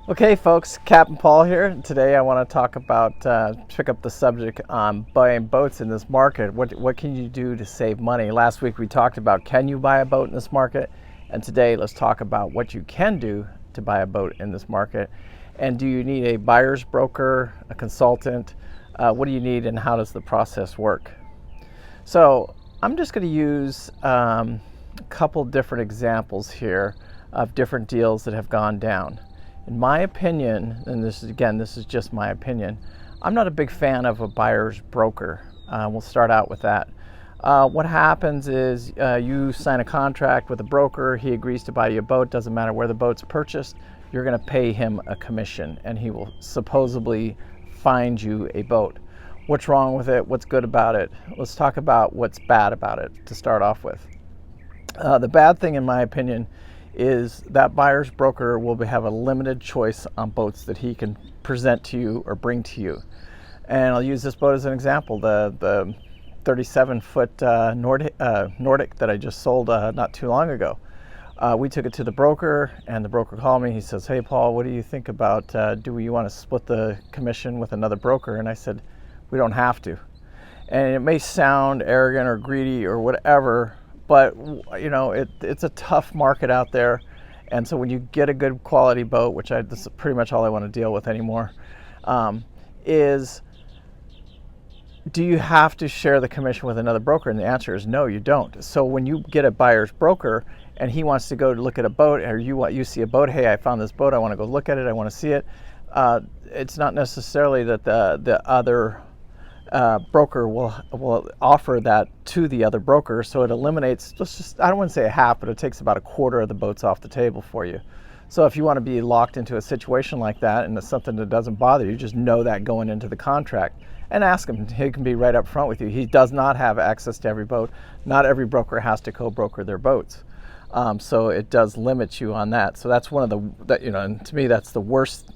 Okay, folks, Captain Paul here. Today I want to talk about, pick up the subject on buying boats in this market. What can you do to save money? Last week we talked about can you buy a boat in this market? And today let's talk about what you can do to buy a boat in this market. And do you need a buyer's broker, a consultant? What do you need and how does the process work? So I'm just going to use a couple different examples here of different deals that have gone down. In my opinion, and this is just my opinion, I'm not a big fan of a buyer's broker. We'll start out with that. What happens is you sign a contract with a broker, he agrees to buy you a boat, doesn't matter where the boat's purchased, you're going to pay him a commission and he will supposedly find you a boat. What's wrong with it? What's good about it? Let's talk about what's bad about it to start off with. The bad thing, in my opinion, is that buyer's broker will have a limited choice on boats that he can present to you or bring to you. And I'll use this boat as an example, the 37-foot Nordic that I just sold not too long ago. We took it to the broker, and the broker called me. He says, "Hey, Paul, what do you think about, do you want to split the commission with another broker?" And I said, "We don't have to." And it may sound arrogant or greedy or whatever, but you know, it's a tough market out there. And so when you get a good quality boat, which this is pretty much all I want to deal with anymore, is do you have to share the commission with another broker? And the answer is no, you don't. So when you get a buyer's broker and he wants to go look at a boat, or you see a boat, hey, I found this boat, I want to go look at it, I want to see it, it's not necessarily that the other broker will offer that to the other broker, so it eliminates, I don't want to say a half, but it takes about a quarter of the boats off the table for you. So if you want to be locked into a situation like that and it's something that doesn't bother you, just know that going into the contract and ask him. He can be right up front with you. He does not have access to every boat. Not every broker has to co-broker their boats. So it does limit you on that. So that's one of and to me that's the worst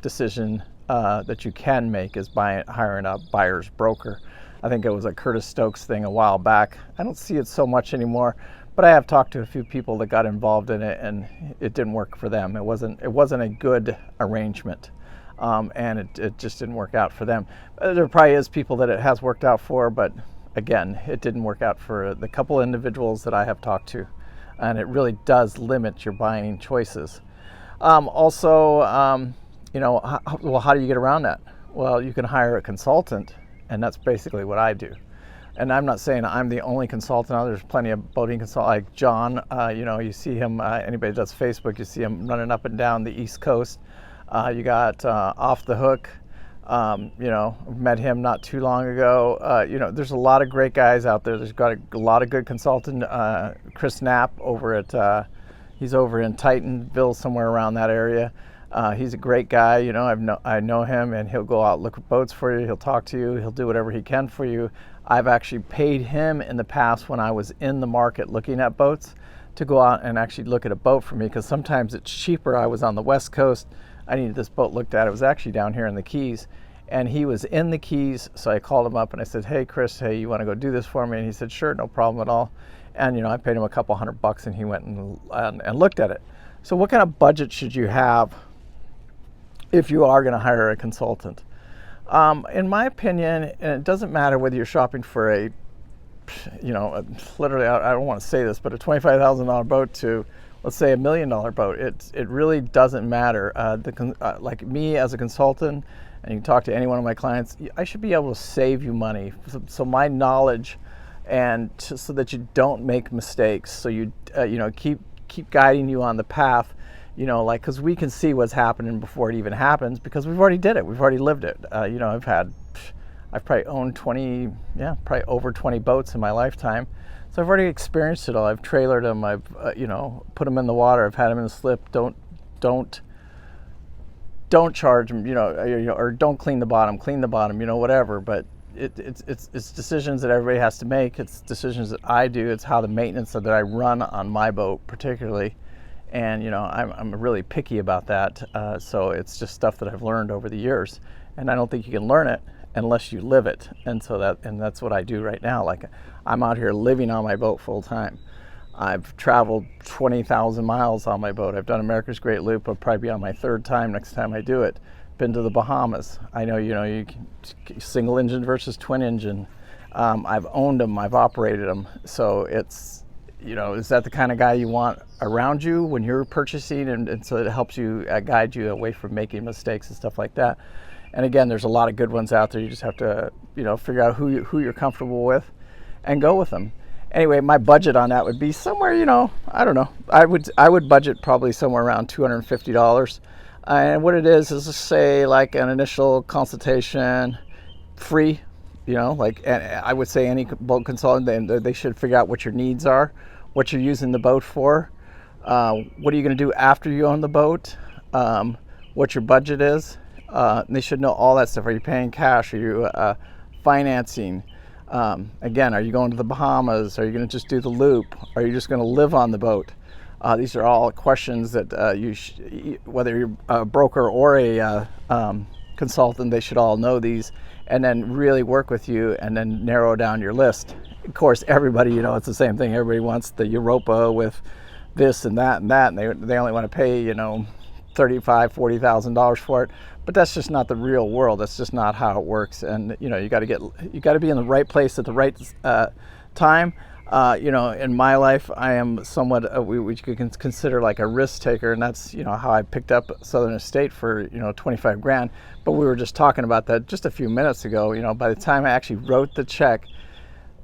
decision that you can make, is hiring a buyer's broker. I think it was a Curtis Stokes thing a while back. I don't see it so much anymore, but I have talked to a few people that got involved in it and it didn't work for them. It wasn't a good arrangement, and it just didn't work out for them. There probably is people that it has worked out for, but again, it didn't work out for the couple individuals that I have talked to, and it really does limit your buying choices. How do you get around that? Well, you can hire a consultant, and that's basically what I do. And I'm not saying I'm the only consultant out there. There's plenty of boating consultants like John. You see him, anybody that does Facebook, you see him running up and down the East Coast. You got Off the Hook. Met him not too long ago. There's a lot of great guys out there. There's got a lot of good consultant. Chris Knapp he's over in Titanville, somewhere around that area. He's a great guy. I know him, and he'll go out, look at boats for you. He'll talk to you. He'll do whatever he can for you. I've actually paid him in the past when I was in the market looking at boats to go out and actually look at a boat for me, because sometimes it's cheaper. I was on the West Coast. I needed this boat looked at. It was actually down here in the Keys, and he was in the Keys. So I called him up and I said, "Hey, Chris, hey, you want to go do this for me?" And he said, "Sure, no problem at all." And I paid him a couple $100, and he went and looked at it. So what kind of budget should you have if you are going to hire a consultant? In my opinion, and it doesn't matter whether you're shopping for literally, I don't want to say this, but a $25,000 boat to, let's say, $1 million boat, it really doesn't matter. Like me as a consultant, and you can talk to any one of my clients, I should be able to save you money. So my knowledge, and so that you don't make mistakes, so you keep guiding you on the path. Because we can see what's happening before it even happens, because we've already did it. We've already lived it. I've probably owned probably over 20 boats in my lifetime. So I've already experienced it all. I've trailered them. I've, put them in the water. I've had them in the slip. Don't charge them, or don't clean the bottom, whatever. But it's decisions that everybody has to make. It's decisions that I do. It's how the maintenance that I run on my boat particularly. And I'm really picky about that, so it's just stuff that I've learned over the years, and I don't think you can learn it unless you live it. And that's what I do right now. Like, I'm out here living on my boat full time. I've traveled 20,000 miles on my boat. I've done America's Great Loop. I'll probably be on my third time next time I do it. Been to the Bahamas. I know, you can, single engine versus twin engine. I've owned them, I've operated them. So it's, is that the kind of guy you want around you when you're purchasing? And so it helps you guide you away from making mistakes and stuff like that. And again, there's a lot of good ones out there. You just have to, figure out who you're comfortable with and go with them. Anyway, my budget on that would be somewhere, I don't know. I would budget probably somewhere around $250. And what it is just say like an initial consultation, free, and I would say any boat consultant, they should figure out what your needs are, what you're using the boat for, what are you going to do after you own the boat, what your budget is. They should know all that stuff. Are you paying cash? Are you financing? Again, are you going to the Bahamas? Are you going to just do the loop? Are you just going to live on the boat? These are all questions that whether you're a broker or a consultant, they should all know these and then really work with you and then narrow down your list. Of course, everybody, it's the same thing. Everybody wants the Europa with this and that, and they only want to pay, $35,000, $40,000 for it. But that's just not the real world. That's just not how it works. And you got to be in the right place at the right time. In my life, I am somewhat we can consider like a risk taker, and that's how I picked up Southern Estate for 25 grand. But we were just talking about that just a few minutes ago. By the time I actually wrote the check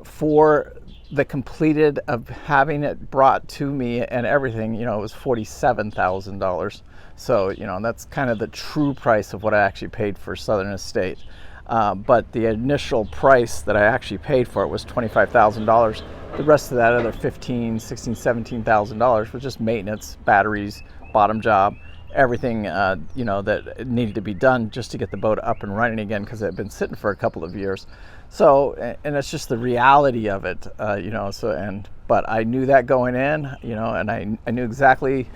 for the completed of having it brought to me and everything, it was $47,000. So, that's kind of the true price of what I actually paid for Southern Estate. But the initial price that I actually paid for it was $25,000. The rest of that other $15,000, $16,000, $17,000 was just maintenance, batteries, bottom job, everything, that needed to be done just to get the boat up and running again because it had been sitting for a couple of years. So, and it's just the reality of it, but I knew that going in, and I knew exactly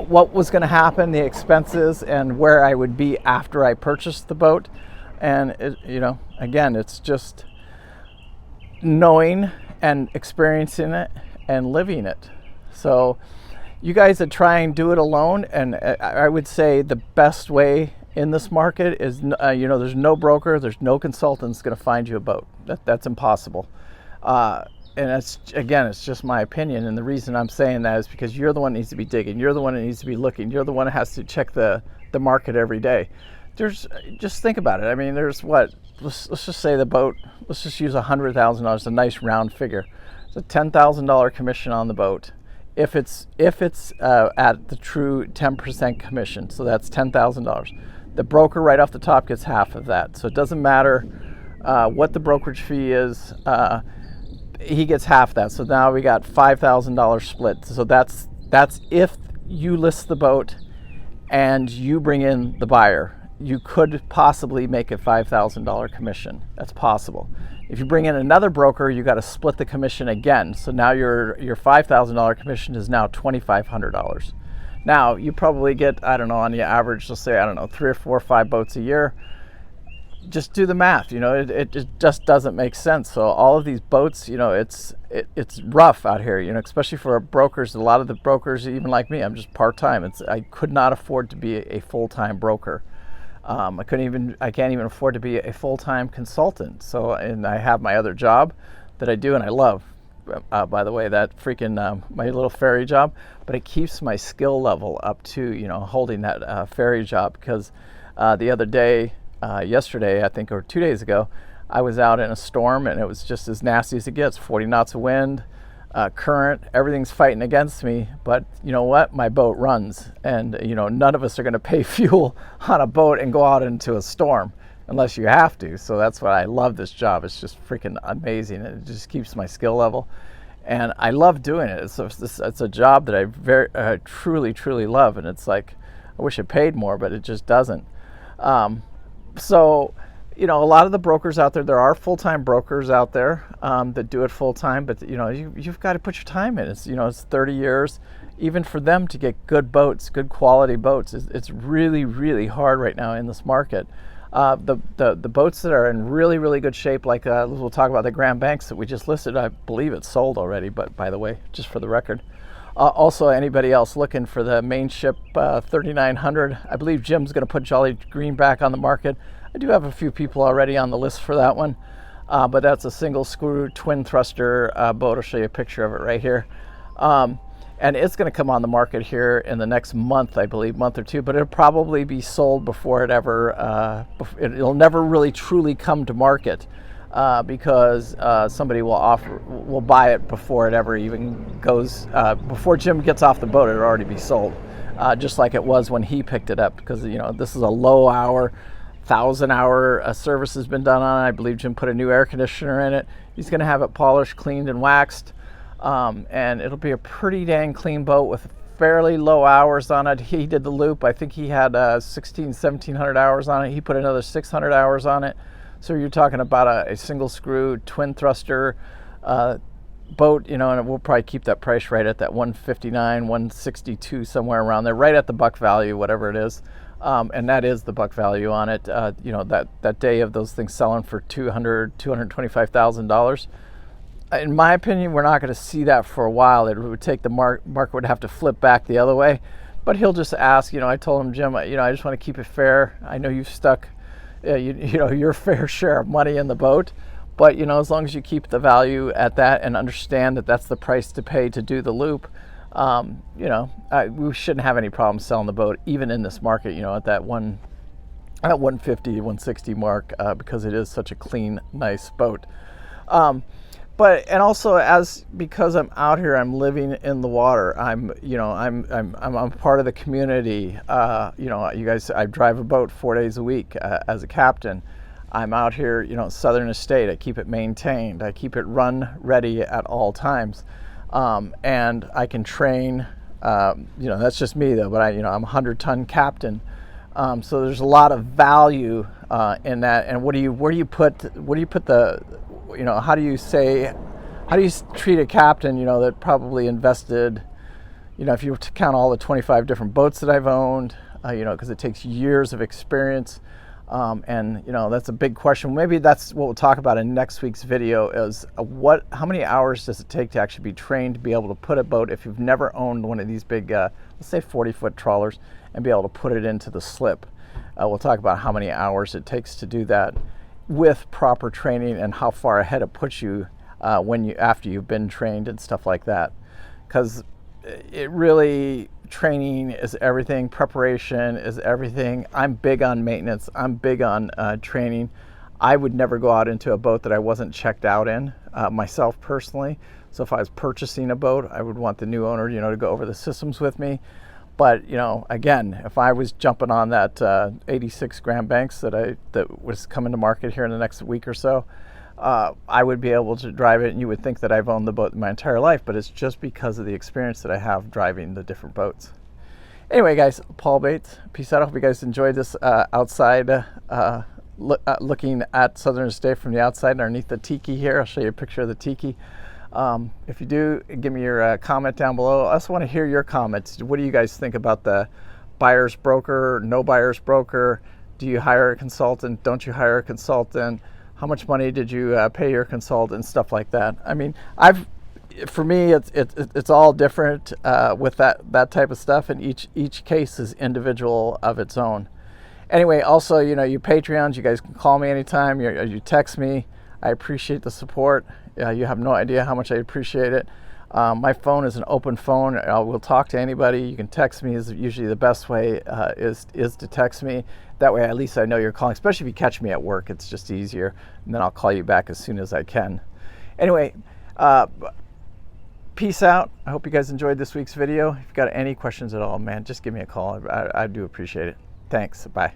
what was going to happen, the expenses, and where I would be after I purchased the boat. And again, it's just knowing and experiencing it and living it. So you guys that try and do it alone, and I would say the best way in this market is there's no broker, there's no consultant going to find you a boat. That's impossible. And it's just my opinion. And the reason I'm saying that is because you're the one that needs to be digging. You're the one that needs to be looking. You're the one that has to check the market every day. Just think about it. I mean, let's just say the boat, let's just use $100,000, a nice round figure. It's a $10,000 commission on the boat. If it's at the true 10% commission, so that's $10,000. The broker right off the top gets half of that. So it doesn't matter what the brokerage fee is. He gets half that. So now we got $5,000 split. So that's if you list the boat and you bring in the buyer. You could possibly make a $5,000 commission. That's possible. If you bring in another broker, you got to split the commission again. So now your $5,000 commission is now $2,500. Now you probably get, I don't know, on the average, let's say, I don't know, 3 or 4 or 5 boats a year. Just do the math, it just doesn't make sense. So all of these boats, it's rough out here, especially for brokers. A lot of the brokers, even like me, I'm just part-time. I could not afford to be a full-time broker. I can't even afford to be a full-time consultant. So, and I have my other job that I do and I love. By the way, that freaking my little ferry job, but it keeps my skill level up to holding that ferry job, because the other day, yesterday I think, or 2 days ago, I was out in a storm and it was just as nasty as it gets. 40 knots of wind, current, everything's fighting against me. But you know what? My boat runs, and none of us are going to pay fuel on a boat and go out into a storm unless you have to. So that's why I love this job. It's just freaking amazing. It just keeps my skill level, and I love doing it. It's a job that I truly love, and it's like I wish it paid more, but it just doesn't. So a lot of the brokers out there are full-time brokers out there that do it full-time, but you've got to put your time in. It's 30 years. Even for them to get good boats, good quality boats, it's really hard right now in this market. The boats that are in really good shape, like we'll talk about the Grand Banks that we just listed. I believe it's sold already, but by the way, just for the record. Also, anybody else looking for the main ship 3900, I believe Jim's going to put Jolly Green back on the market. I do have a few people already on the list for that one, but that's a single screw twin thruster boat. I'll show you a picture of it right here. And it's going to come on the market here in the next month, I believe, month or two, but it'll probably be sold before it ever, it'll never really truly come to market. Because somebody will buy it before it ever even goes, before Jim gets off the boat, it'll already be sold, just like it was when he picked it up, because this is a low hour, 1,000-hour service has been done on it. I believe Jim put a new air conditioner in it. He's going to have it polished, cleaned, and waxed, and it'll be a pretty dang clean boat with fairly low hours on it. He did the loop. I think he had 1,700 hours on it. He put another 600 hours on it. So you're talking about a single screw twin thruster boat, and we'll probably keep that price right at that 159, 162, somewhere around there, right at the buck value, whatever it is. And that is the buck value on it. That day of those things selling for $225,000. In my opinion, we're not going to see that for a while. It would take the market would have to flip back the other way. But he'll just ask. I told him, Jim, I just want to keep it fair. I know you've stuck your fair share of money in the boat, but as long as you keep the value at that and understand that that's the price to pay to do the loop, we shouldn't have any problem selling the boat even in this market, at that 150 160 mark, because it is such a clean, nice boat. And also because I'm out here, I'm living in the water. I'm a part of the community. You guys, I drive a boat 4 days a week as a captain. I'm out here, Southern Estate. I keep it maintained. I keep it run ready at all times, and I can train. That's just me though. But I'm a 100-ton captain, so there's a lot of value in that. And where do you put the how do you treat a captain, that probably invested, if you were to count all the 25 different boats that I've owned, because it takes years of experience. And that's a big question. Maybe that's what we'll talk about in next week's video is how many hours does it take to actually be trained to be able to put a boat, if you've never owned one of these big, let's say 40-foot trawlers, and be able to put it into the slip. We'll talk about how many hours it takes to do that with proper training, and how far ahead it puts you after you've been trained and stuff like that. Because training is everything, preparation is everything. I'm big on maintenance. I'm big on training. I would never go out into a boat that I wasn't checked out in myself personally. So if I was purchasing a boat, I would want the new owner, to go over the systems with me. But again, if I was jumping on that 86 Grand Banks that was coming to market here in the next week or so, I would be able to drive it, and you would think that I've owned the boat my entire life, but it's just because of the experience that I have driving the different boats. Anyway, guys, Paul Bates, peace out. I hope you guys enjoyed this outside, looking at Southern Estate from the outside underneath the tiki here. I'll show you a picture of the tiki. If you do, give me your comment down below. I also want to hear your comments. What do you guys think about the buyer's broker, no buyer's broker? Do you hire a consultant? Don't you hire a consultant? How much money did you pay your consultant? Stuff like that. I mean, for me, it's all different with that type of stuff, and each case is individual of its own. Anyway, also, you Patreons, you guys can call me anytime. You text me. I appreciate the support. You have no idea how much I appreciate it. My phone is an open phone. I will talk to anybody. You can text me is usually the best way is to text me. That way, at least I know you're calling, especially if you catch me at work. It's just easier, and then I'll call you back as soon as I can. Anyway, peace out. I hope you guys enjoyed this week's video. If you've got any questions at all, man, just give me a call. I do appreciate it. Thanks. Bye.